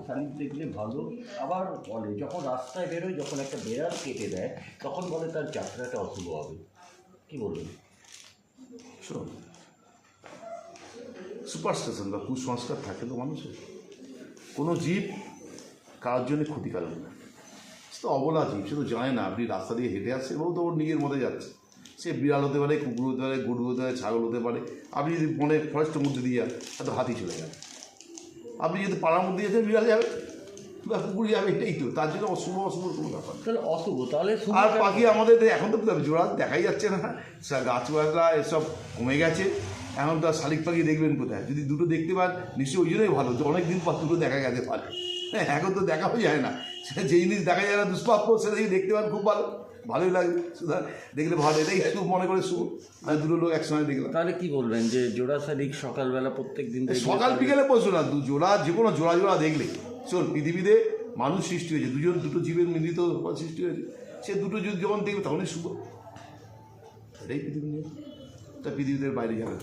শালিক দেখলে ভালো, আবার বলে যখন রাস্তায় বেরোয়, যখন একটা বেড়াল কেটে দেয় তখন বলে তার যাত্রাটা অশুভ হবে। কী বলবেন? শোন, সুপারস্টিশন বা কুসংস্কার থাকে তো মানুষের। কোনো জীব কারোর জন্য ক্ষতিকারক না, সে তো অবলা জীব, সে তো জানে না। আপনি রাস্তা দিয়ে হেঁটে আসছে এবং তো ওর নিজের মধ্যে যাচ্ছে, সে বিড়াল হতে পারে, কুকুর হতে পারে, গরু হতে পারে, ছাগল হতে পারে। আপনি যদি মনে ফরেস্টের মধ্যে দিয়ে যান, হয়তো হাতি চলে যাবে। আপনি যদি পাড়ার মধ্যে যেতে বিড়াল যাবে বা কুকুর যাবে, এটাই তো। তার জন্য অশুভ অশুভর কোনো ব্যাপার না। তাহলে অশুভ, তাহলে শুভ আর কেন? পাখি আমাদের এখন তো জোড়া দেখাই যাচ্ছে না, গাছপালা এসব কমে গেছে। এখন তো আর শালিক পাখি দেখবেন কোথায়? যদি দুটো দেখতে পান নিশ্চয়ই ওই জন্যই ভালো যে অনেক দিন পর দুটো দেখা গেতে পারে। হ্যাঁ, এখন তো দেখাও যায় না। সে যে জিনিস দেখা যায় না দুষ্প্রাপ্য, সেটা যদি দেখতে পান খুব ভালো, ভালোই লাগবে। সুতরাং দেখলে ভালো, এটাই শুভ মনে করে শুভ। আর দুটো লোক একসঙ্গে দেখলাম। তাহলে কি বলবেন যে জোড়া শালিক সকালবেলা প্রত্যেক দিন সকাল বিকেলে বসো না, দু জোড়া, যে কোনো জোড়া জোড়া দেখলে শোন, পৃথিবীতে মানুষ সৃষ্টি হয়েছে, দুটো জীবের মিলিত সৃষ্টি হয়েছে। সে দুটো যখন দেখবে তখনই শুভ। এটাই পৃথিবী নিয়ে, তা পৃথিবীদের বাইরে যাবে।